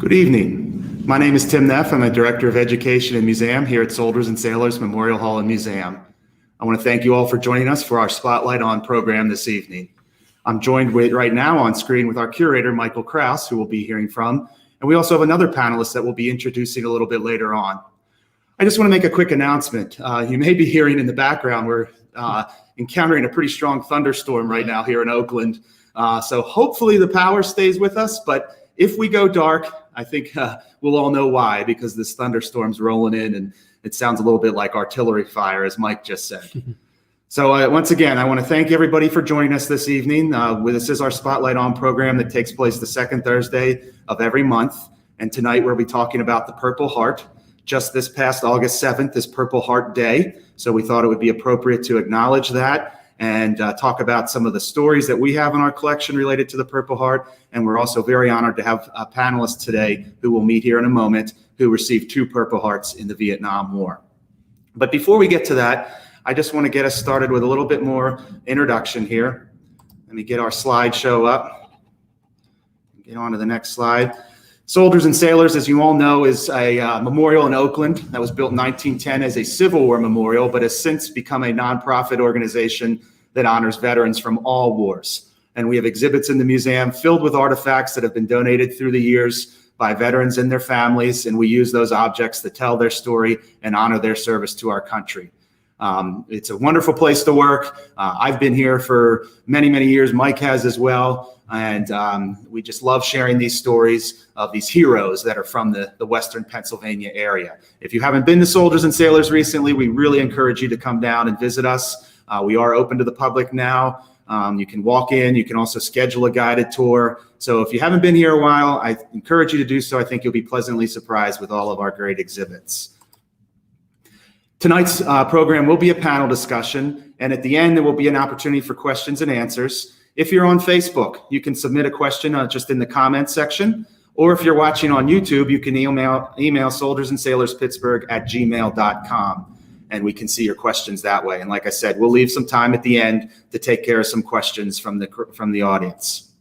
Good evening. My name is Tim Neff. I'm a Director of Education and Museum here at Soldiers and Sailors Memorial Hall and Museum. I want to thank you all for joining us for our Spotlight On program this evening. I'm joined right now on screen with our curator, Michael Kraus, who we'll be hearing from. And we also have another panelist that we'll be introducing a little bit later on. I just want to make a quick announcement. You may be hearing in the background, we're encountering a pretty strong thunderstorm right now here in Oakland. So hopefully the power stays with us, but if we go dark, I think we'll all know why, because this thunderstorm's rolling in and it sounds a little bit like artillery fire, as Mike just said. So once again, I want to thank everybody for joining us this evening. This is our Spotlight On program that takes place the second Thursday of every month. And tonight we'll be talking about the Purple Heart. Just this past August 7th is Purple Heart Day. So we thought it would be appropriate to acknowledge that and talk about some of the stories that we have in our collection related to the Purple Heart. And we're also very honored to have a panelist today who we'll meet here in a moment, who received 2 Purple Hearts in the Vietnam War. But before we get to that, I just want to get us started with a little bit more introduction here. Let me get our slideshow up. Get on to the next slide. Soldiers and Sailors, as you all know, is a memorial in Oakland that was built in 1910 as a Civil War memorial, but has since become a nonprofit organization that honors veterans from all wars. And we have exhibits in the museum filled with artifacts that have been donated through the years by veterans and their families, and we use those objects to tell their story and honor their service to our country. It's a wonderful place to work. I've been here for many, many years. Mike has as well. And we just love sharing these stories of these heroes that are from the Western Pennsylvania area. If you haven't been to Soldiers and Sailors recently, we really encourage you to come down and visit us. We are open to the public now. You can walk in. You can also schedule a guided tour. So if you haven't been here a while, I encourage you to do so. I think you'll be pleasantly surprised with all of our great exhibits. Tonight's program will be a panel discussion, and at the end, there will be an opportunity for questions and answers. If you're on Facebook, you can submit a question just in the comments section, or if you're watching on YouTube, you can email soldiersandsailorspittsburgh@gmail.com, and we can see your questions that way. And like I said, we'll leave some time at the end to take care of some questions from the audience.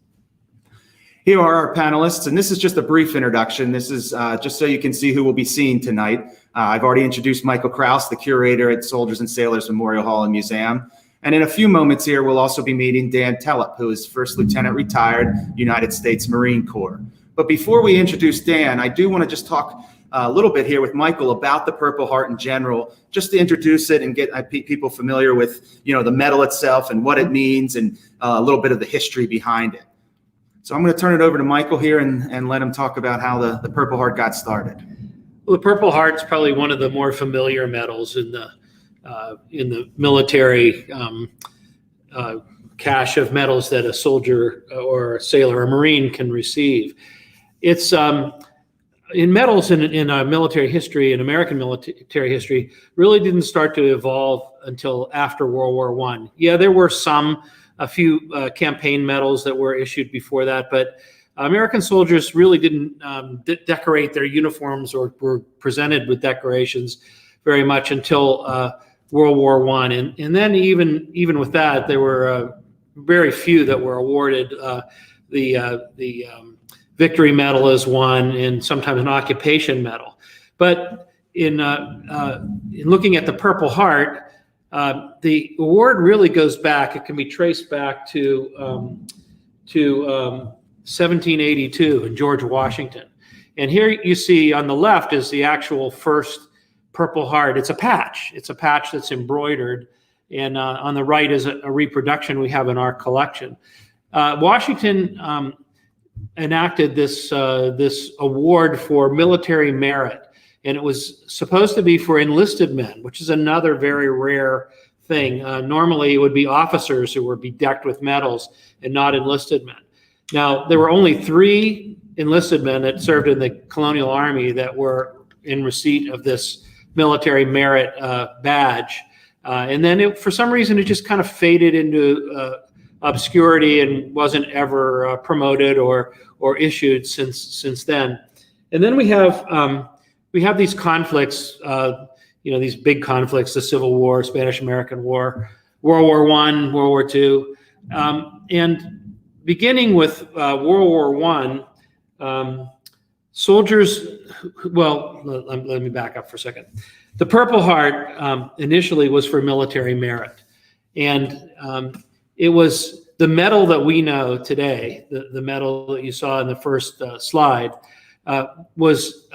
Here are our panelists, and this is just a brief introduction. This is just so you can see who we'll be seeing tonight. I've already introduced Michael Kraus, the curator at Soldiers and Sailors Memorial Hall and Museum. And in a few moments here, we'll also be meeting Dan Telep, who is First Lieutenant retired, United States Marine Corps. But before we introduce Dan, I do want to just talk a little bit here with Michael about the Purple Heart in general, just to introduce it and get people familiar with, the medal itself and what it means and a little bit of the history behind it. So I'm going to turn it over to Michael here and let him talk about how the Purple Heart got started. Well, the Purple Heart's probably one of the more familiar medals in the military cache of medals that a soldier or a sailor or Marine can receive. It's in medals in military history, in American military history, really didn't start to evolve until after World War I. Yeah, there were a few campaign medals that were issued before that, but American soldiers really didn't decorate their uniforms or were presented with decorations very much until World War I. And then even with that, there were very few that were awarded. The Victory Medal is one, and sometimes an occupation medal. But in looking at the Purple Heart, the award really goes back. It can be traced back to 1782 and George Washington. And here you see on the left is the actual first Purple Heart. It's a patch. It's a patch that's embroidered. And on the right is a reproduction we have in our collection. Washington enacted this award for military merit. And it was supposed to be for enlisted men, which is another very rare thing. Normally it would be officers who would be decked with medals and not enlisted men. Now, there were only 3 enlisted men that served in the colonial army that were in receipt of this military merit badge. And then for some reason, it just kind of faded into obscurity and wasn't ever promoted or issued since then. And then we have these conflicts, these big conflicts, the Civil War, Spanish-American War, World War I, World War II. And beginning with World War I, soldiers, well, let me back up for a second. The Purple Heart initially was for military merit. And it was the medal that we know today, the medal that you saw in the first slide, was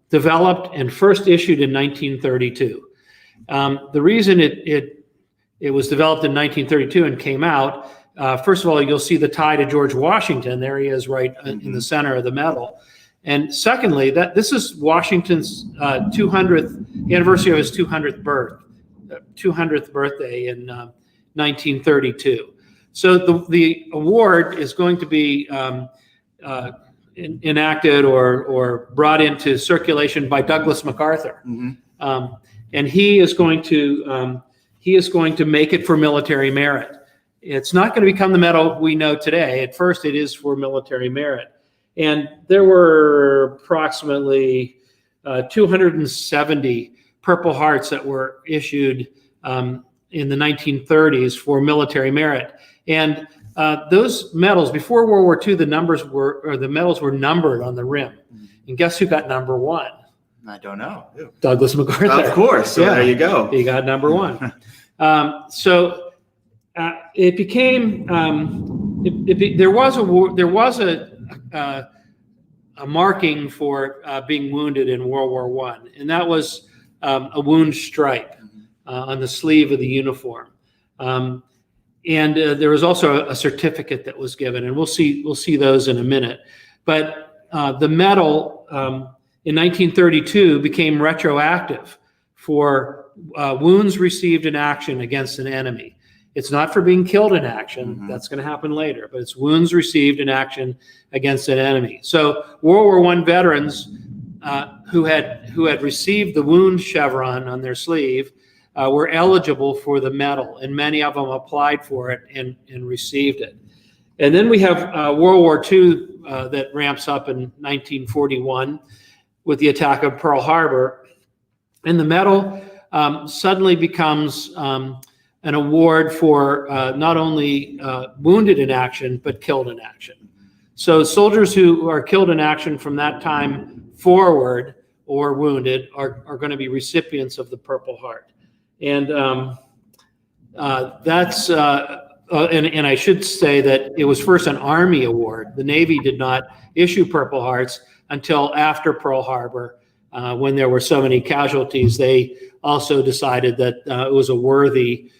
developed and first issued in 1932. The reason it was developed in 1932 and came out, first of all, you'll see the tie to George Washington. There he is right in the center of the medal. And secondly, this is Washington's 200th anniversary of his 200th birthday in 1932. So the award is going to be enacted or brought into circulation by Douglas MacArthur, and he is going to make it for military merit. It's not going to become the medal we know today. At first, it is for military merit. And there were approximately 270 Purple Hearts that were issued in the 1930s for military merit. And those medals, before World War II, the medals were numbered on the rim. And guess who got number one? I don't know. Ew. Douglas MacArthur. Of course. So there you go. He got number one. So it became there was a marking for being wounded in World War I, and that was a wound stripe on the sleeve of the uniform. And there was also a certificate that was given, and we'll see those in a minute. But the medal in 1932 became retroactive for wounds received in action against an enemy. It's not for being killed in action. That's going to happen later, but it's wounds received in action against an enemy. So World War I veterans who had received the wound chevron on their sleeve were eligible for the medal, and many of them applied for it and received it. And then we have World War II that ramps up in 1941 with the attack of Pearl Harbor, and the medal suddenly becomes an award for not only wounded in action, but killed in action. So soldiers who are killed in action from that time forward or wounded are going to be recipients of the Purple Heart. And that's, and I should say that it was first an Army award. The Navy did not issue Purple Hearts until after Pearl Harbor. When there were so many casualties, they also decided that it was a worthy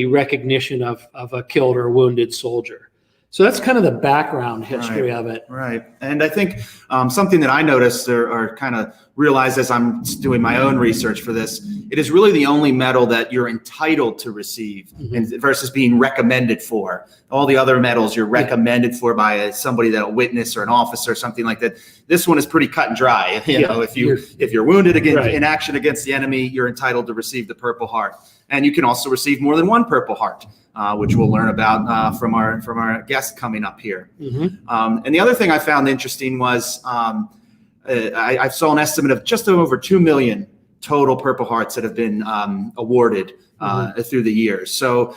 recognition of a killed or wounded soldier. So that's kind of the background history of it. Right. And I think something that I noticed or kind of realized as I'm doing my own research for this, it is really the only medal that you're entitled to receive versus being recommended for. All the other medals you're recommended for by somebody that a witness or an officer or something like that. This one is pretty cut and dry. You know, if you're wounded in action against the enemy, you're entitled to receive the Purple Heart. And you can also receive more than one Purple Heart, which we'll learn about from our guest coming up here. And the other thing I found interesting was I saw an estimate of just over 2 million total Purple Hearts that have been awarded through the years. So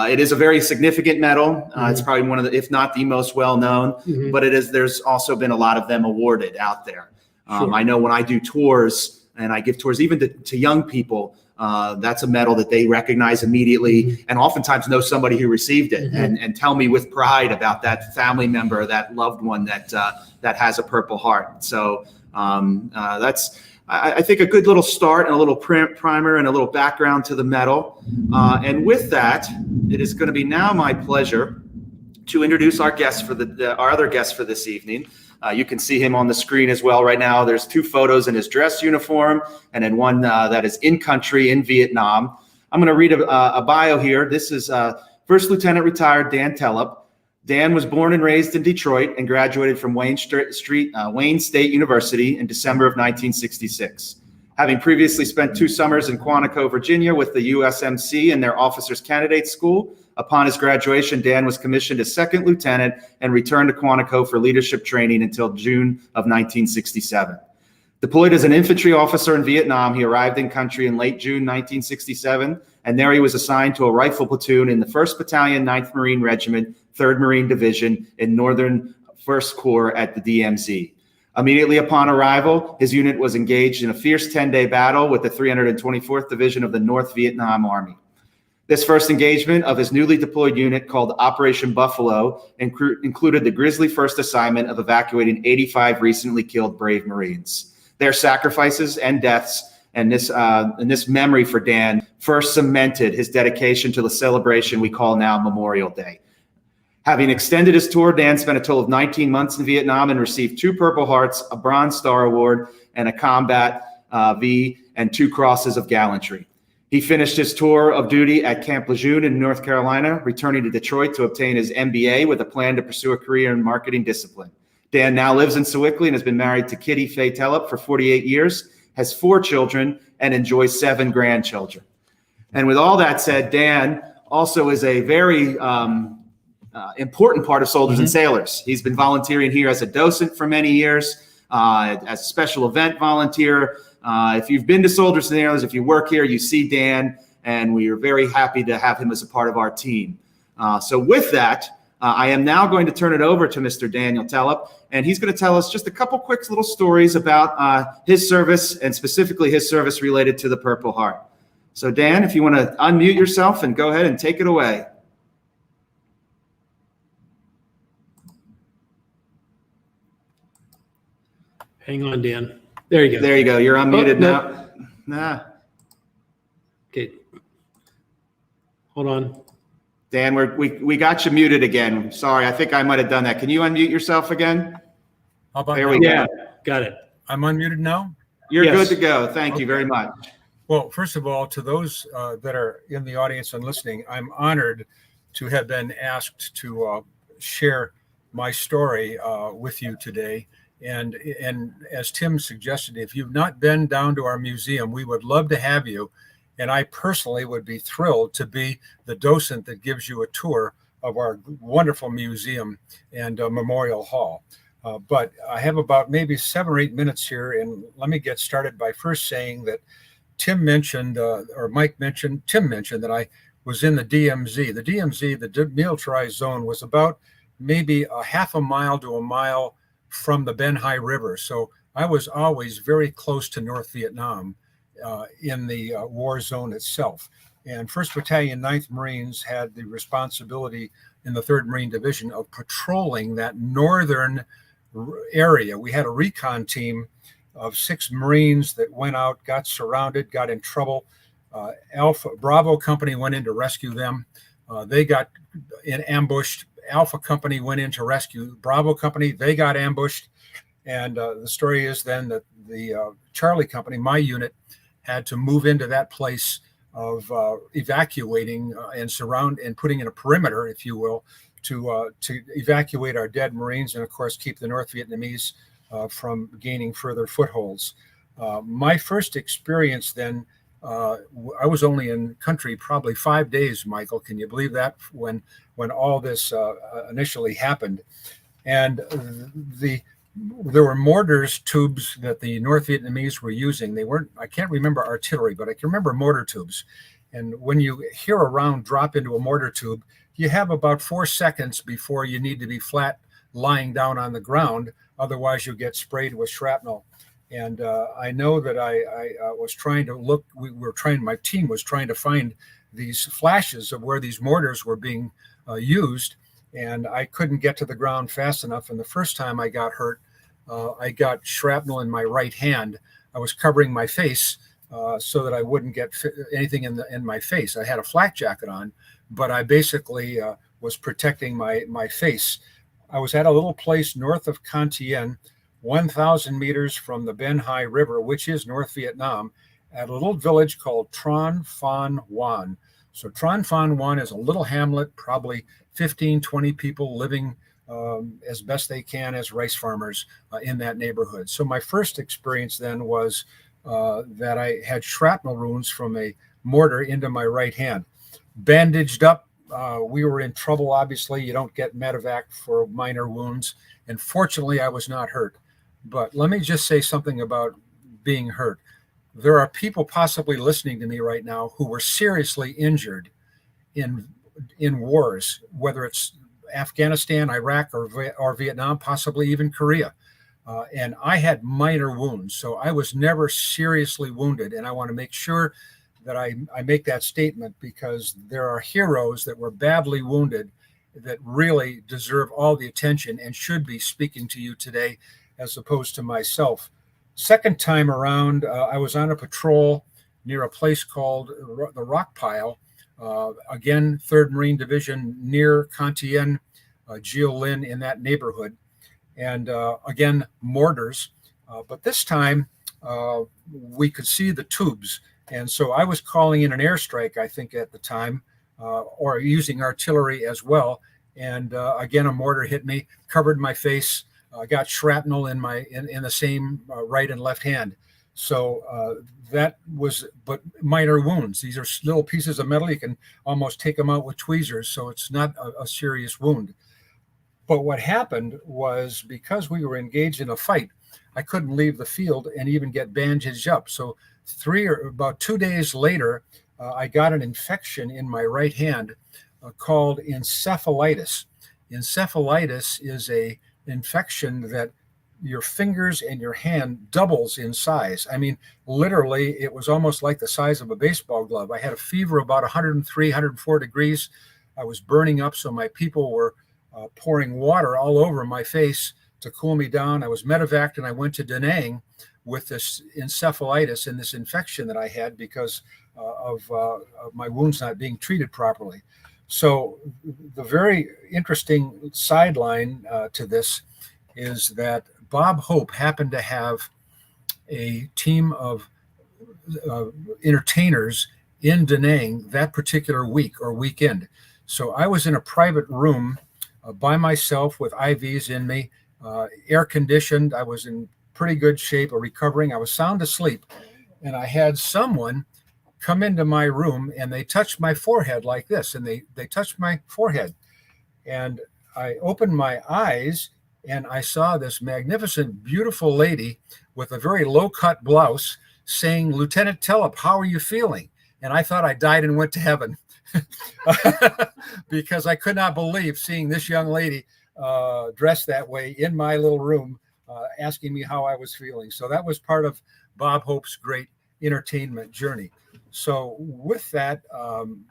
it is a very significant medal. It's probably one of the, if not the most well-known, but there's also been a lot of them awarded out there. I know when I do tours and I give tours even to young people, that's a medal that they recognize immediately and oftentimes know somebody who received it and tell me with pride about that family member, that loved one that has a Purple Heart. So that's, I think, a good little start and a little primer and a little background to the medal. And with that, it is going to be now my pleasure to introduce our guest for our other guest for this evening. You can see him on the screen as well right now. There's 2 photos in his dress uniform and then one that is in country in Vietnam. I'm going to read a bio here. This is First Lieutenant retired Dan Telep. Dan was born and raised in Detroit and graduated from Wayne State University in December of 1966. Having previously spent 2 summers in Quantico, Virginia with the USMC and their Officers Candidate School, upon his graduation, Dan was commissioned as 2nd lieutenant and returned to Quantico for leadership training until June of 1967. Deployed as an infantry officer in Vietnam, he arrived in country in late June 1967, and there he was assigned to a rifle platoon in the 1st Battalion, 9th Marine Regiment, 3rd Marine Division in Northern 1st Corps at the DMZ. Immediately upon arrival, his unit was engaged in a fierce 10-day battle with the 324th Division of the North Vietnam Army. This first engagement of his newly deployed unit, called Operation Buffalo, included the grisly first assignment of evacuating 85 recently killed brave Marines. Their sacrifices and deaths and this memory for Dan first cemented his dedication to the celebration we call now Memorial Day. Having extended his tour, Dan spent a total of 19 months in Vietnam and received 2 Purple Hearts, a Bronze Star Award, and a Combat V, and 2 Crosses of Gallantry. He finished his tour of duty at Camp Lejeune in North Carolina, returning to Detroit to obtain his MBA with a plan to pursue a career in marketing discipline. Dan now lives in Sewickley and has been married to Kitty Faye Telep for 48 years, has 4 children, and enjoys 7 grandchildren. And with all that said, Dan also is a very important part of Soldiers and Sailors. He's been volunteering here as a docent for many years, as a special event volunteer. If you've been to Soldiers and Sailors, if you work here, you see Dan, and we are very happy to have him as a part of our team. So with that, I am now going to turn it over to Mr. Daniel Telep, and he's going to tell us just a couple quick little stories about his service, and specifically his service related to the Purple Heart. So Dan, if you want to unmute yourself and go ahead and take it away. Hang on, Dan. There you go. There you go. You're unmuted no. now. Okay. Hold on. Dan, we got you muted again. Sorry, I think I might have done that. Can you unmute yourself again? How about there now? we go. Yeah, got it. I'm unmuted now? You're Yes. good to go. Thank you very much. Well, first of all, to those that are in the audience and listening, I'm honored to have been asked to share my story with you today. And as Tim suggested, if you've not been down to our museum, we would love to have you. And I personally would be thrilled to be the docent that gives you a tour of our wonderful museum and memorial hall. But I have about maybe 7 or 8 minutes here, and let me get started by first saying that Tim mentioned that I was in the DMZ. The DMZ, the demilitarized zone, was about maybe a half a mile to a mile from the Ben Hai River. So I was always very close to North Vietnam in the war zone itself. And 1st Battalion, 9th Marines had the responsibility in the 3rd Marine Division of patrolling that northern area. We had a recon team of 6 Marines that went out, got surrounded, got in trouble. Bravo Company went in to rescue them. They got ambushed. Alpha Company went in to rescue Bravo Company. They got ambushed. And the story is then that the Charlie Company, my unit, had to move into that place of evacuating and putting in a perimeter, if you will, to evacuate our dead Marines and, of course, keep the North Vietnamese from gaining further footholds. My first experience then, I was only in country probably 5 days, Michael. Can you believe that? When all this initially happened, and there were mortars tubes that the North Vietnamese were using. They weren't. I can't remember artillery, but I can remember mortar tubes. And when you hear a round drop into a mortar tube, you have about 4 seconds before you need to be flat lying down on the ground. Otherwise, you get sprayed with shrapnel. And I know that I was trying to look. My team was trying to find these flashes of where these mortars were being used, and I couldn't get to the ground fast enough. And the first time I got hurt, I got shrapnel in my right hand. I was covering my face so that I wouldn't get anything in my face. I had a flak jacket on, but I basically was protecting my face. I was at a little place north of Con Tien, 1,000 meters from the Ben Hai River, which is North Vietnam, at a little village called Tran Phan Nguyen. So Tran Phan Nguyen is a little hamlet, probably 15, 20 people living as best they can as rice farmers in that neighborhood. So my first experience then was that I had shrapnel wounds from a mortar into my right hand. Bandaged up, we were in trouble, obviously. You don't get medevac for minor wounds. And fortunately, I was not hurt. But let me just say something about being hurt. There are people possibly listening to me right now who were seriously injured in wars, whether it's Afghanistan, Iraq, or Vietnam, possibly even Korea. and I had minor wounds. So I was never seriously wounded. And I want to make sure that I make that statement, because there are heroes that were badly wounded that really deserve all the attention and should be speaking to you today, as opposed to myself. Second time around, I was on a patrol near a place called the Rock Pile. Again, 3rd Marine Division, near Cantillon, Geolin, in that neighborhood. And again, mortars. But this time, we could see the tubes. And so I was calling in an airstrike, I think, at the time, or using artillery as well. And again, a mortar hit me, covered my face, got shrapnel in the same right and left hand. So that was, but minor wounds. These are little pieces of metal. You can almost take them out with tweezers. So it's not a serious wound. But what happened was, because we were engaged in a fight, I couldn't leave the field and even get bandaged up. So about 2 days later, I got an infection in my right hand called encephalitis. Encephalitis is a infection that your fingers and your hand doubles in size. I mean, literally, it was almost like the size of a baseball glove. I had a fever about 103, 104 degrees. I was burning up, so my people were pouring water all over my face to cool me down. I was medevaced, and I went to Da Nang with this encephalitis and this infection that I had because of my wounds not being treated properly. So the very interesting sideline to this is that Bob Hope happened to have a team of entertainers in Da Nang that particular week or weekend. So I was in a private room by myself with IVs in me, air conditioned. I was in pretty good shape, or recovering. I was sound asleep, and I had someone come into my room, and they touched my forehead like this, and they touched my forehead, and I opened my eyes, and I saw this magnificent, beautiful lady with a very low-cut blouse saying, "Lieutenant Telep, how are you feeling?" And I thought I died and went to heaven because I could not believe seeing this young lady dressed that way in my little room, asking me how I was feeling. So that was part of Bob Hope's great entertainment journey. So with that,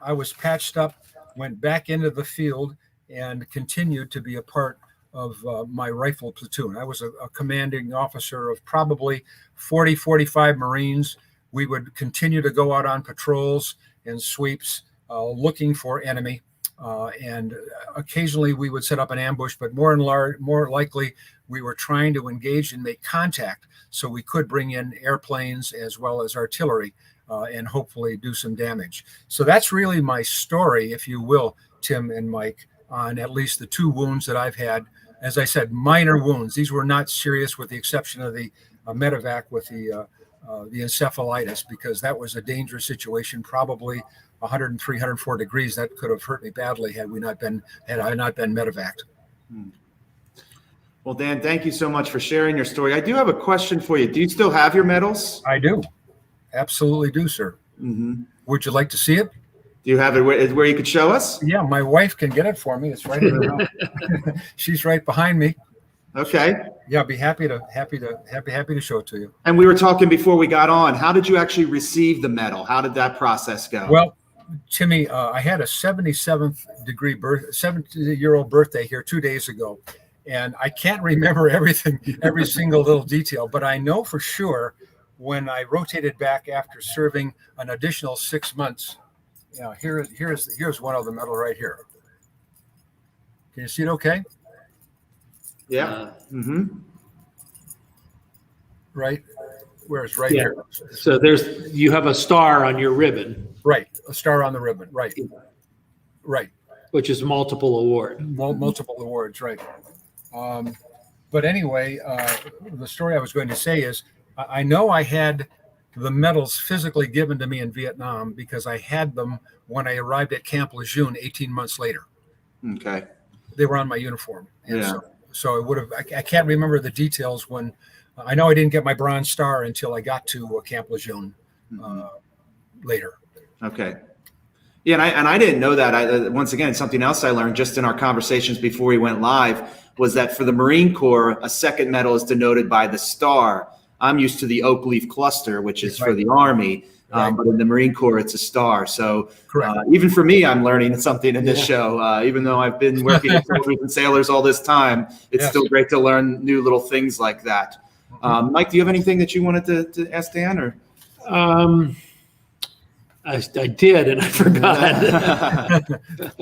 I was patched up, went back into the field, and continued to be a part of my rifle platoon. I was a commanding officer of probably 40, 45 Marines. We would continue to go out on patrols and sweeps looking for enemy. And occasionally we would set up an ambush, but more likely we were trying to engage and make contact so we could bring in airplanes as well as artillery and hopefully do some damage. So that's really my story, if you will, Tim and Mike, on at least the 2 wounds that I've had. As I said, minor wounds. These were not serious, with the exception of the medevac with the encephalitis, because that was a dangerous situation, probably 103, 104 degrees. That could have hurt me badly had I not been medevaced. Well, Dan, thank you so much for sharing your story. I do have a question for you. Do you still have your medals? I do. Absolutely do, sir. Mm-hmm. Would you like to see it? Do you have it where you could show us? Yeah, my wife can get it for me. It's right in her mouth. She's right behind me. Okay. Yeah, I'd be happy to show it to you. And we were talking before we got on. How did you actually receive the medal? How did that process go? Well, Timmy, I had a 70-year-old birthday here 2 days ago, and I can't remember everything, every single little detail, but I know for sure when I rotated back after serving an additional 6 months. Yeah, here's one of the medal right here. Can you see it okay? Yeah. Right. Where's right Yeah. here? So you have a star on your ribbon. Right. A star on the ribbon. Right. Right. Which is multiple award. Multiple awards. Right. But anyway, the story I was going to say is I know I had the medals physically given to me in Vietnam because I had them when I arrived at Camp Lejeune 18 months later. Okay. They were on my uniform. And Yeah. So it would have, I can't remember the details when, I know I didn't get my Bronze Star until I got to Camp Lejeune later. Okay. Yeah, and I didn't know that. Once again, something else I learned just in our conversations before we went live was that for the Marine Corps, a second medal is denoted by the star. I'm used to the oak leaf cluster, which is for the Army. But in the Marine Corps, it's a star. So even for me, I'm learning something in this show. Even though I've been working with soldiers and sailors all this time, it's still great to learn new little things like that. Mike, do you have anything that you wanted to ask Dan? Or I did, and I forgot.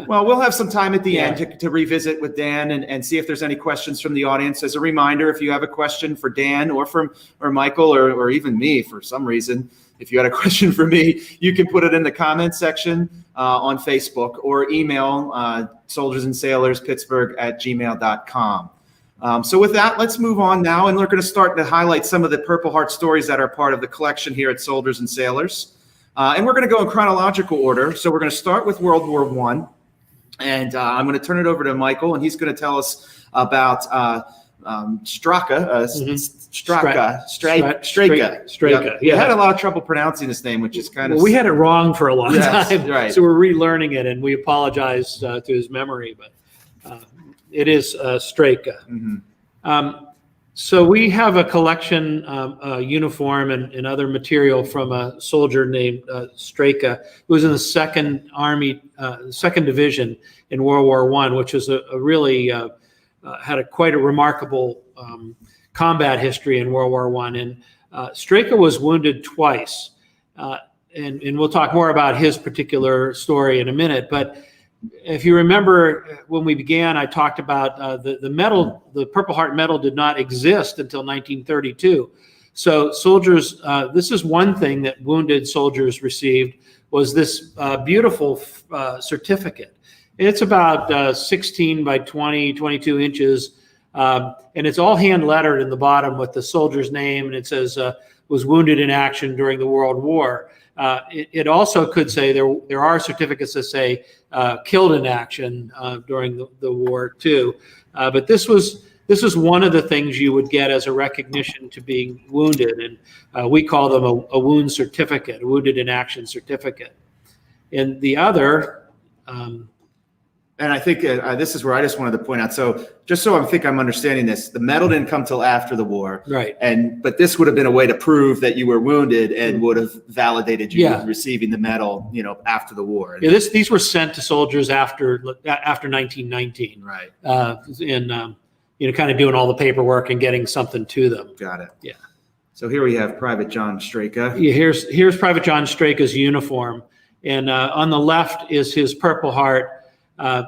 Well, we'll have some time at the end to revisit with Dan and see if there's any questions from the audience. As a reminder, if you have a question for Dan or Michael or even me for some reason, if you had a question for me, you can put it in the comments section on Facebook or email soldiersandsailorspittsburgh@gmail.com. So with that, let's move on now, and we're going to start to highlight some of the Purple Heart stories that are part of the collection here at Soldiers and Sailors. And we're going to go in chronological order. So we're going to start with World War I. And I'm going to turn it over to Michael, and he's going to tell us about Straka. Straka. Yeah. I had a lot of trouble pronouncing his name, which is kind of... Well, we had it wrong for a long time. Right. So we're relearning it, and we apologize to his memory, but it is Straka. So we have a collection, uniform and other material from a soldier named Straka, who was in the Second Army, Second Division in World War I, which was a really had quite a remarkable combat history in World War I. And Straka was wounded twice, and we'll talk more about his particular story in a minute. But if you remember when we began, I talked about the medal, the Purple Heart medal did not exist until 1932. So soldiers, this is one thing that wounded soldiers received, was this beautiful certificate. It's about 16 by 22 inches, and it's all hand lettered in the bottom with the soldier's name, and it says, was wounded in action during the World War. It also could say there are certificates that say killed in action during the war too. But this was one of the things you would get as a recognition to being wounded, and we call them a wound certificate, a wounded in action certificate. And the other. And I think this is where I just wanted to point out. So just so I'm understanding this, the medal didn't come till after the war, right? But this would have been a way to prove that you were wounded and would have validated you receiving the medal, after the war. Yeah, these were sent to soldiers after 1919, right? And kind of doing all the paperwork and getting something to them. Got it. Yeah. So here we have Private John Straka. Yeah, here's Private John Straka's uniform, and on the left is his Purple Heart.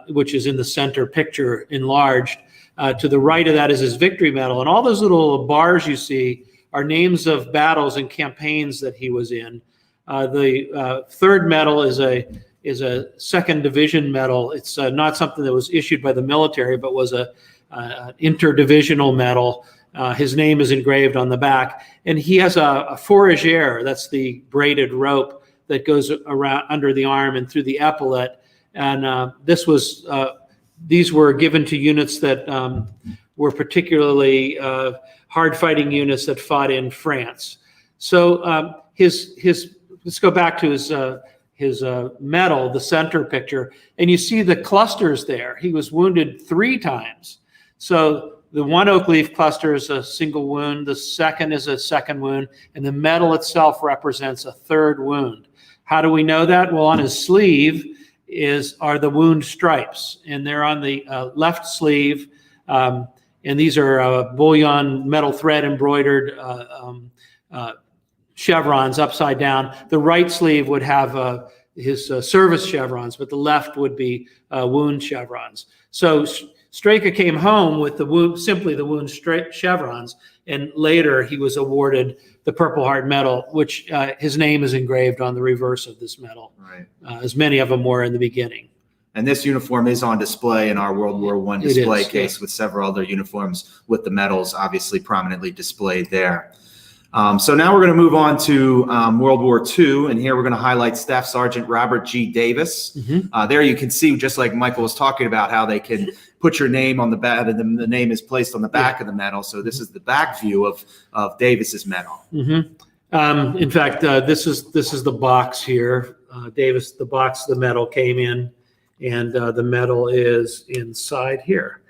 Which is in the center picture enlarged. To the right of that is his victory medal. And all those little bars you see are names of battles and campaigns that he was in. The third medal is a second division medal. It's not something that was issued by the military, but was an interdivisional medal. His name is engraved on the back. And he has a fourragère, that's the braided rope that goes around under the arm and through the epaulet. And these were given to units that were particularly hard-fighting units that fought in France. So let's go back to his medal, the center picture, and you see the clusters there. He was wounded 3 times. So the one oak leaf cluster is a single wound, the second is a second wound, and the medal itself represents a third wound. How do we know that? Well, on his sleeve are the wound stripes, and they're on the left sleeve, and these are bullion metal thread embroidered chevrons upside down. The right sleeve would have his service chevrons, but the left would be wound chevrons. So Straka came home with simply the wound chevrons, and later he was awarded the Purple Heart medal, which his name is engraved on the reverse of this medal, right? As many of them were in the beginning. And this uniform is on display in our World War I display case with several other uniforms with the medals obviously prominently displayed there. So now we're going to move on to World War II, and here we're going to highlight Staff Sergeant Robert G. Davis. There you can see, just like Michael was talking about, how they can put your name on the back, and the name is placed on the back of the medal. So this is the back view of Davis's medal. In fact, this is the box here. Davis, the box the medal came in, and the medal is inside here.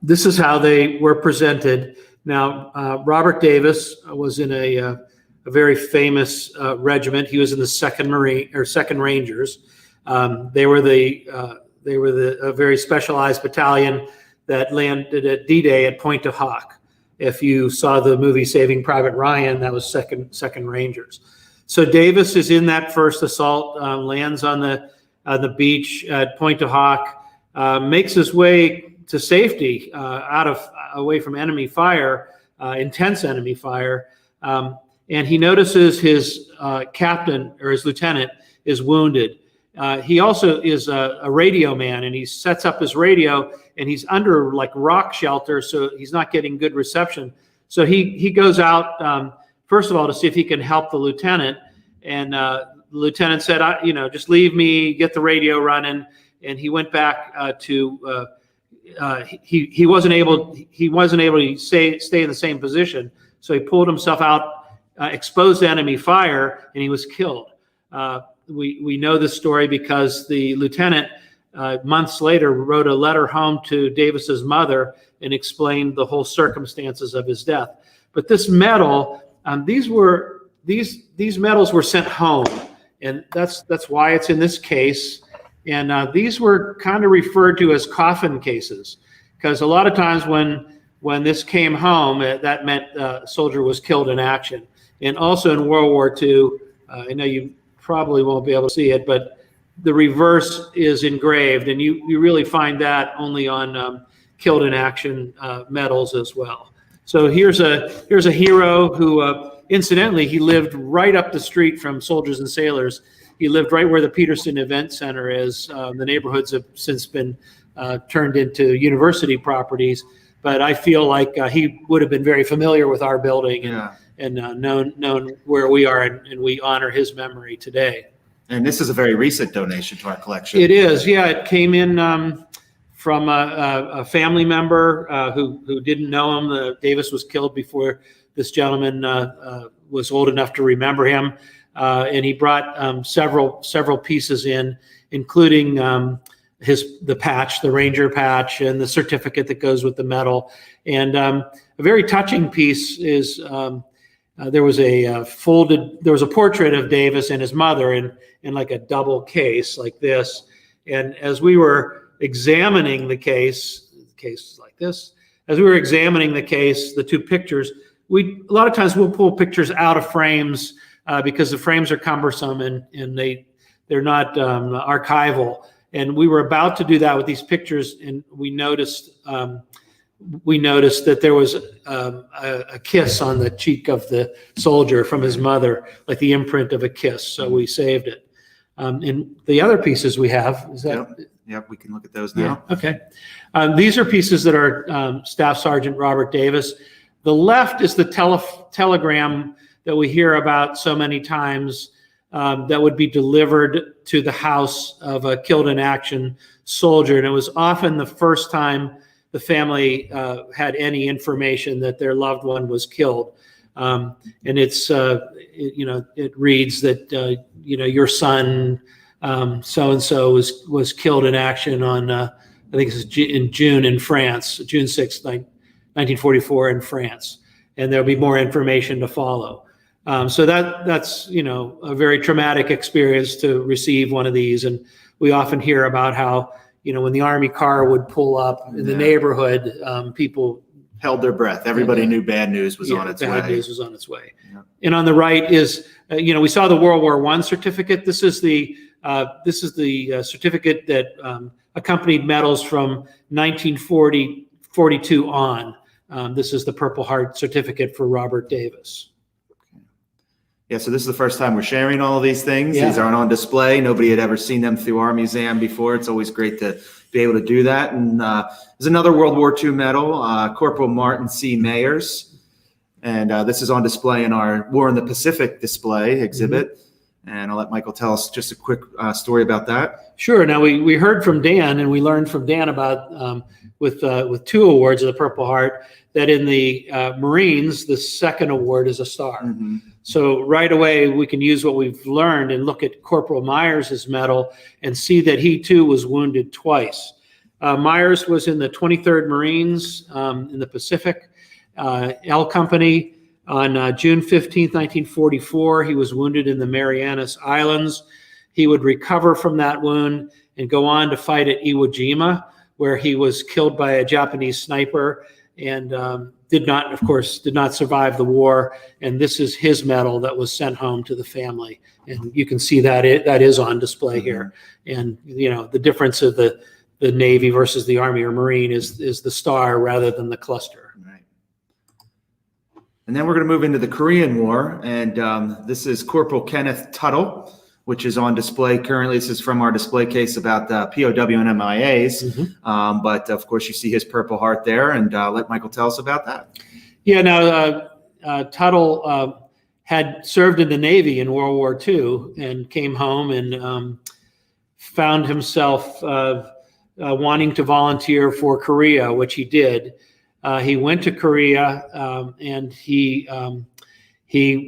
this is how they were presented. Now, Robert Davis was in a very famous regiment. He was in the Second Rangers. They were a very specialized battalion that landed at D-Day at Pointe du Hoc. If you saw the movie Saving Private Ryan, that was Second Rangers. So Davis is in that first assault, lands on the beach at Pointe du Hoc, makes his way to safety, away from enemy fire, intense enemy fire, and he notices his captain or his lieutenant is wounded. He also is a radio man, and he sets up his radio, and he's under like rock shelter, so he's not getting good reception. So he goes out first of all to see if he can help the lieutenant, and the lieutenant said, just leave me, get the radio running. And he went back to he wasn't able to stay in the same position, so he pulled himself out, exposed to enemy fire, and he was killed. We know this story because the lieutenant months later wrote a letter home to Davis's mother and explained the whole circumstances of his death. But this medal, these medals were sent home, and that's why it's in this case. And these were kind of referred to as coffin cases, because a lot of times when this came home, that meant a soldier was killed in action. And also in World War II, I know you probably won't be able to see it, but the reverse is engraved, and you really find that only on killed in action medals as well. So here's a hero who, incidentally, he lived right up the street from Soldiers and Sailors. He lived right where the Peterson Event Center is. The neighborhoods have since been turned into university properties, but I feel like he would have been very familiar with our building and known where we are, and we honor his memory today. And this is a very recent donation to our collection. It is, yeah. It came in from a family member who didn't know him. Davis was killed before this gentleman was old enough to remember him. And he brought several pieces in, including the patch, the Ranger patch, and the certificate that goes with the medal. And a very touching piece is there was a portrait of Davis and his mother in like a double case like this. And as we were examining the case like this, as we were examining the case, the two pictures, a lot of times we'll pull pictures out of frames because the frames are cumbersome and they're not archival. And we were about to do that with these pictures, and we noticed that there was a kiss on the cheek of the soldier from his mother, like the imprint of a kiss. So we saved it. And the other pieces we have, is that? Yep, we can look at those now. Yeah, okay. These are pieces that are Staff Sergeant Robert Davis. The left is the telegram that we hear about so many times that would be delivered to the house of a killed in action soldier. And it was often the first time the family had any information that their loved one was killed. And it's, it reads that, your son, so-and-so was killed in action on, I think it's in June in France, June 6th, 1944 in France. And there'll be more information to follow. So that's, a very traumatic experience to receive one of these. And we often hear about how, when the Army car would pull up in the neighborhood, people held their breath. Everybody knew bad news was on its way. Bad news was on its way. Yeah. And on the right is, we saw the World War I certificate. This is the certificate that accompanied medals from 1942 on. This is the Purple Heart certificate for Robert Davis. Yeah, so this is the first time we're sharing all of these things. Yeah. These aren't on display. Nobody had ever seen them through our museum before. It's always great to be able to do that. And there's another World War II medal, Corporal Martin C. Maiers. And this is on display in our War in the Pacific display exhibit. Mm-hmm. And I'll let Michael tell us just a quick story about that. Sure. Now, we heard from Dan, and we learned from Dan about, with 2 awards of the Purple Heart, that in the Marines, the second award is a star. Mm-hmm. So right away, we can use what we've learned and look at Corporal Maiers' medal and see that he too was wounded twice. Maiers was in the 23rd Marines in the Pacific, L Company. On June 15th, 1944, he was wounded in the Marianas Islands. He would recover from that wound and go on to fight at Iwo Jima, where he was killed by a Japanese sniper and did not survive the war. And this is his medal that was sent home to the family. And you can see that that is on display here. And, you know, the difference of the Navy versus the Army or Marine is the star rather than the cluster. Right. And then we're going to move into the Korean War. And this is Corporal Kenneth Tuttle, which is on display currently. This is from our display case about the POW and MIAs. But of course, you see his Purple Heart there, and let Michael tell us about that. Yeah, now Tuttle had served in the Navy in World War II and came home and found himself wanting to volunteer for Korea, which he did. He went to Korea and he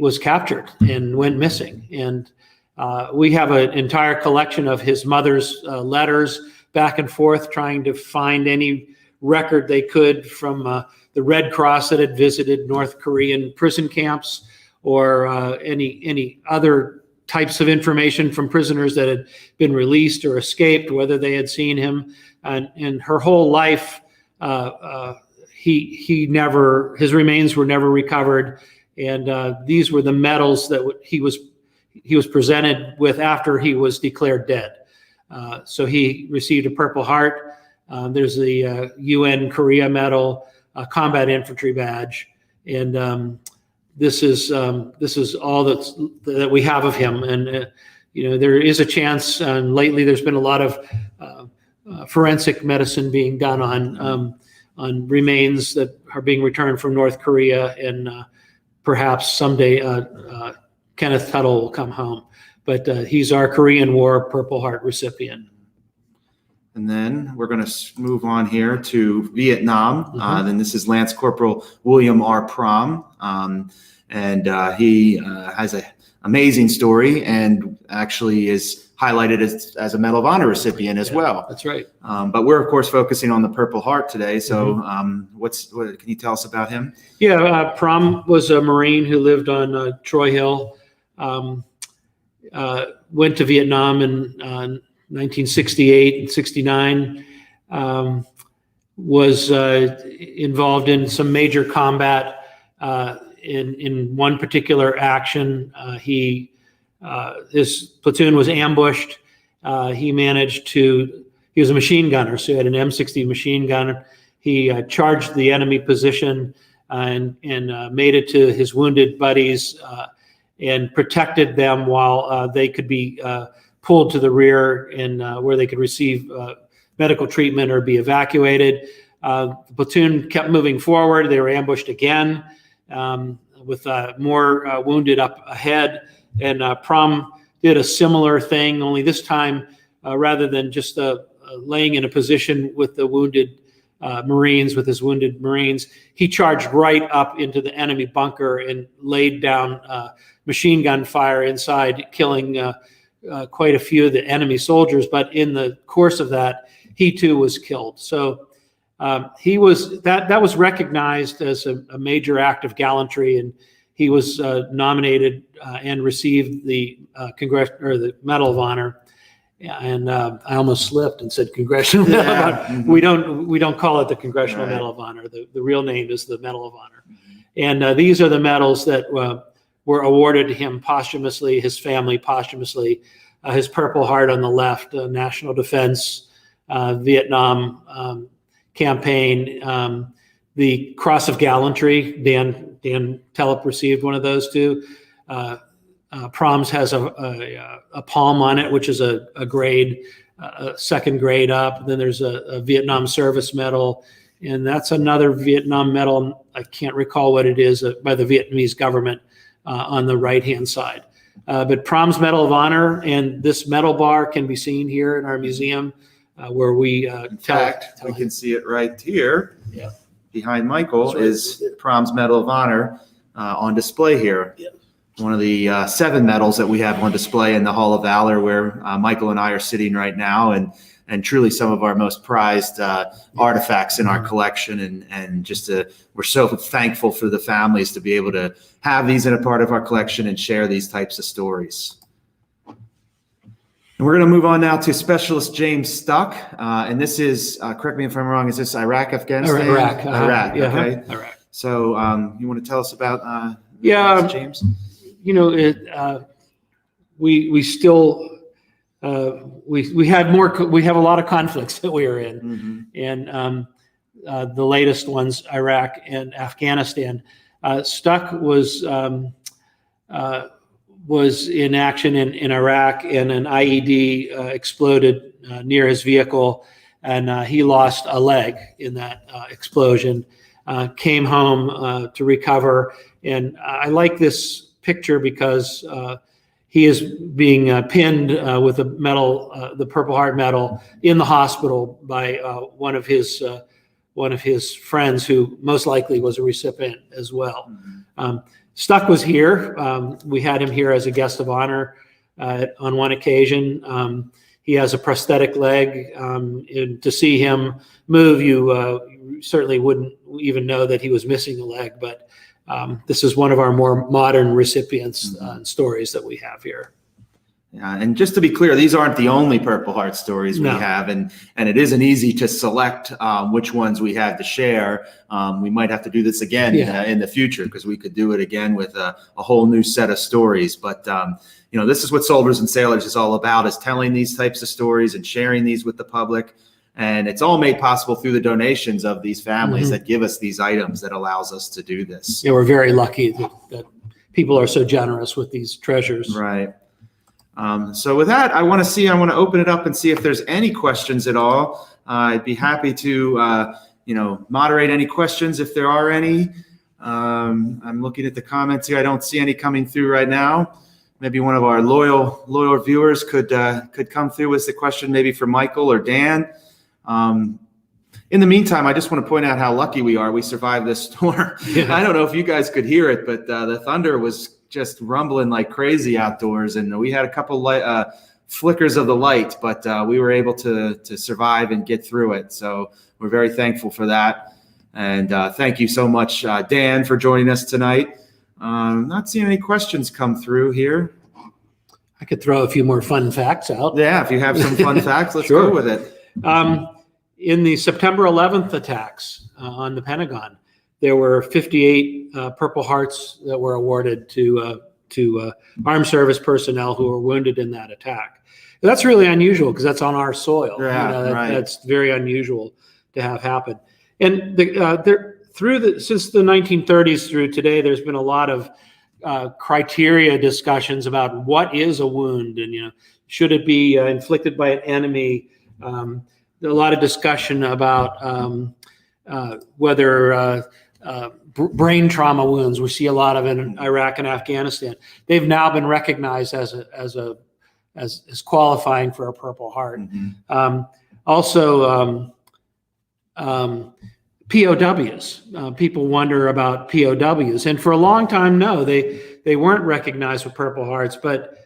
was captured and went missing. And we have an entire collection of his mother's letters back and forth, trying to find any record they could from the Red Cross that had visited North Korean prison camps, or any other types of information from prisoners that had been released or escaped, whether they had seen him. And her whole life, his remains were never recovered. And these were the medals that he was presented with after he was declared dead. So he received a Purple Heart. There's the UN Korea Medal, a Combat Infantry Badge, and this is all that we have of him. And you know, there is a chance. And lately, there's been a lot of forensic medicine being done on remains that are being returned from North Korea, and perhaps someday Kenneth Tuttle will come home. But he's our Korean War Purple Heart recipient. And then we're going to move on here to Vietnam. Then this is Lance Corporal William R. Prom. And he has an amazing story, and actually is highlighted as a Medal of Honor recipient as well. That's right. But we're, of course, focusing on the Purple Heart today. So what can you tell us about him? Yeah, Prom was a Marine who lived on Troy Hill. Went to Vietnam in 1968 and 69, was involved in some major combat. In one particular action, his platoon was ambushed. He was a machine gunner, so he had an M60 machine gun. He charged the enemy position and made it to his wounded buddies and protected them while they could be pulled to the rear and where they could receive medical treatment or be evacuated. The platoon kept moving forward. They were ambushed again with more wounded up ahead. And Prom did a similar thing, only this time, rather than just laying in a position with the wounded Marines, with his wounded Marines, he charged right up into the enemy bunker and laid down machine gun fire inside, killing quite a few of the enemy soldiers. But in the course of that, he too was killed. So he was that was recognized as a major act of gallantry, and he was nominated and received the the Medal of Honor. And I almost slipped and said Congressional Medal of Honor. We don't call it the Congressional Medal of Honor. The real name is the Medal of Honor. And these are the medals that were awarded to him posthumously, his family posthumously. His Purple Heart on the left, National Defense, Vietnam campaign, the Cross of Gallantry. Dan Telep received one of those too. Prom's has a palm on it, which is a grade, a second grade up. Then there's a Vietnam Service Medal, and that's another Vietnam medal. I can't recall what it is, by the Vietnamese government on the right-hand side. But Prom's Medal of Honor and this medal bar can be seen here in our museum, where we In fact, we can see it right here. Yeah. Behind Michael right. is Prom's Medal of Honor on display here. Yeah. One of the 7 medals that we have on display in the Hall of Valor, where Michael and I are sitting right now. And and truly some of our most prized artifacts in our collection. And just we're so thankful for the families to be able to have these in a part of our collection and share these types of stories. And we're going to move on now to Specialist James Stuck. And this is, correct me if I'm wrong, is this Iraq, Afghanistan? Iraq. Iraq, Yeah, okay. Iraq. So you want to tell us about James? You know, we still we have a lot of conflicts that we are in, and the latest ones, Iraq and Afghanistan. Stuck was in action in Iraq, and an IED exploded near his vehicle, and he lost a leg in that explosion. Came home to recover, and I like this picture because he is being pinned with a medal, the Purple Heart medal, in the hospital by one of his friends, who most likely was a recipient as well. Stuck was here. We had him here as a guest of honor on one occasion. He has a prosthetic leg, and to see him move, you certainly wouldn't even know that he was missing a leg. But this is one of our more modern recipients stories that we have here. Yeah, and just to be clear, these aren't the only Purple Heart stories we have, and it isn't easy to select which ones we have to share. We might have to do this again in the future, because we could do it again with a whole new set of stories. But you know, this is what Soldiers and Sailors is all about, is telling these types of stories and sharing these with the public. And it's all made possible through the donations of these families that give us these items that allows us to do this. Yeah, we're very lucky that people are so generous with these treasures. Right. So with that, I want to open it up and see if there's any questions at all. I'd be happy to, moderate any questions if there are any. I'm looking at the comments here. I don't see any coming through right now. Maybe one of our loyal viewers could come through with the question, maybe for Michael or Dan. In the meantime, I just want to point out how lucky we are. We survived this storm. Yeah. I don't know if you guys could hear it, but the thunder was just rumbling like crazy outdoors, and we had a couple flickers of the light, but we were able to survive and get through it. So we're very thankful for that. And thank you so much, Dan, for joining us tonight. Not seeing any questions come through here. I could throw a few more fun facts out. Yeah, if you have some fun facts, let's Sure. go with it. In the September 11th attacks on the Pentagon, there were 58 Purple Hearts that were awarded to armed service personnel who were wounded in that attack. That's really unusual, because that's on our soil. Yeah, right. That's very unusual to have happen. And since the 1930s through today, there's been a lot of criteria discussions about what is a wound, and should it be inflicted by an enemy. A lot of discussion about whether brain trauma wounds, we see a lot of in Iraq and Afghanistan. They've now been recognized as qualifying for a Purple Heart. Also, POWs. People wonder about POWs, and for a long time, no, they weren't recognized with Purple Hearts. But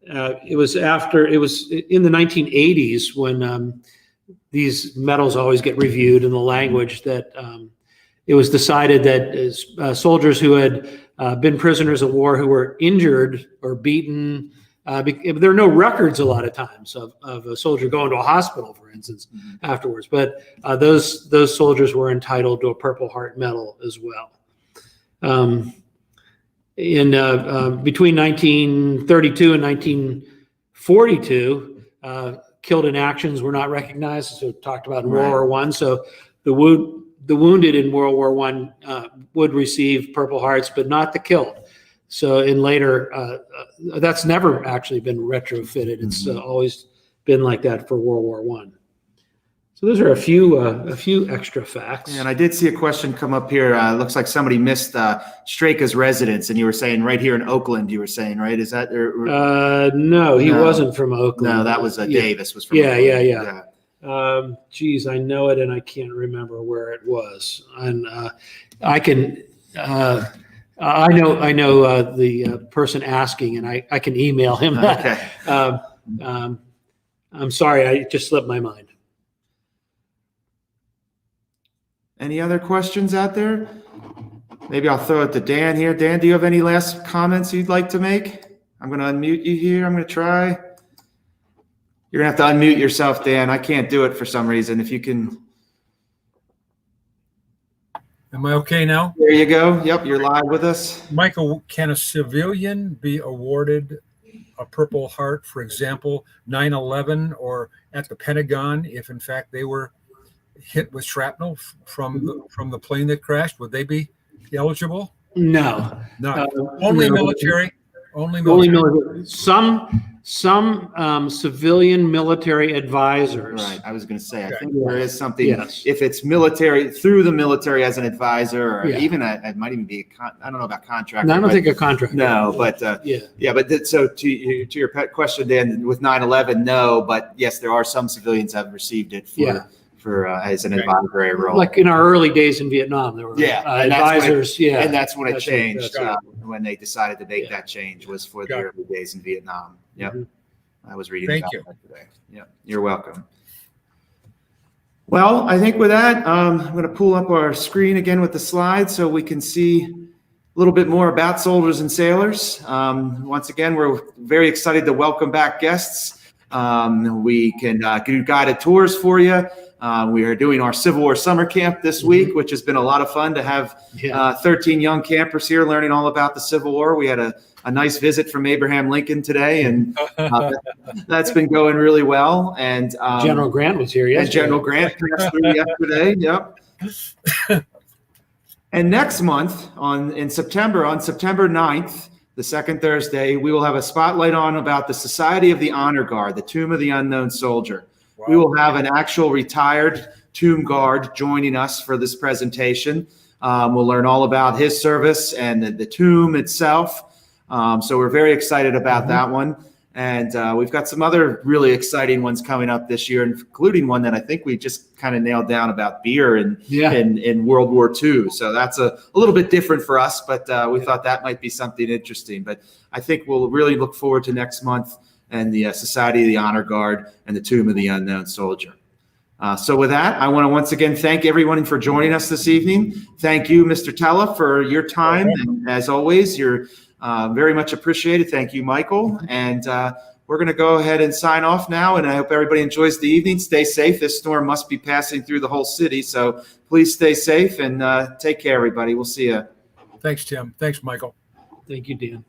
it was in the 1980s when these medals always get reviewed in the language that it was decided that soldiers who had been prisoners of war, who were injured or beaten, there are no records a lot of times of a soldier going to a hospital, for instance, afterwards. But those soldiers were entitled to a Purple Heart medal as well. Between 1932 and 1942, killed in actions were not recognized, so talked about in World War I. So the wounded in World War I would receive Purple Hearts, but not the killed. So in later, that's never actually been retrofitted. It's always been like that for World War I. So those are a few extra facts. And I did see a question come up here. Looks like somebody missed Straka's residence, and you were saying right here in Oakland. You were saying, right? Is that? No, he wasn't from Oakland. No, that was Davis. Was from Yeah. Oakland. Geez, I know it, and I can't remember where it was. And I can. I know the person asking, and I can email him that. Okay. I'm sorry, I just slipped my mind. Any other questions out there? Maybe I'll throw it to Dan here. Dan, do you have any last comments you'd like to make? I'm going to unmute you here. I'm going to try. You're going to have to unmute yourself, Dan. I can't do it for some reason. If you can. Am I okay now? There you go. Yep, you're live with us. Michael, can a civilian be awarded a Purple Heart, for example, 9/11 or at the Pentagon, if in fact they were hit with shrapnel from the plane that crashed? Would they be eligible? No. No. Only no. military. Only Only military. military. Some civilian military advisors. Right. I was going to say, I Okay. think there is something, Yes. if it's military, through the military as an advisor, or Yeah. even it might even be, I don't know about contractor. No, I don't but- think a contract. No, but Yeah. but so to your pet question, Dan, with 9/11, no, but yes, there are some civilians that have received it Yeah. for as an Okay. advisory role. Like in our early days in Vietnam, there were Yeah, and that's when it- advisors. Yeah. And that's when it That's changed, right. when they decided to make Yeah. that change, was for the Got it. early days in Vietnam. Yep. Mhm. I was reading Thank about you. that today. Yep, you're welcome. Well, I think with that, I'm going to pull up our screen again with the slides so we can see a little bit more about Soldiers and Sailors. Once again, we're very excited to welcome back guests. We can do guided tours for you. We are doing our Civil War summer camp this week, which has been a lot of fun to have Yeah. 13 young campers here learning all about the Civil War. We had a nice visit from Abraham Lincoln today, and that's been going really well. And General Grant was here and yesterday. General Grant passed through yesterday. Yep. And next month, in September, on September 9th, the second Thursday, we will have a spotlight on about the Society of the Honor Guard, the Tomb of the Unknown Soldier. Wow. We will have an actual retired tomb guard joining us for this presentation. We'll learn all about his service and the tomb itself. So we're very excited about that one. And we've got some other really exciting ones coming up this year, including one that I think we just kind of nailed down about beer in World War II. So that's a little bit different for us, but we thought that might be something interesting. But I think we'll really look forward to next month and the Society of the Honor Guard and the Tomb of the Unknown Soldier. So with that, I want to once again thank everyone for joining us this evening. Thank you, Mr. Telep, for your time. And as always, you're very much appreciated. Thank you, Michael. And we're going to go ahead and sign off now. And I hope everybody enjoys the evening. Stay safe. This storm must be passing through the whole city. So please stay safe and take care, everybody. We'll see you. Thanks, Tim. Thanks, Michael. Thank you, Dan.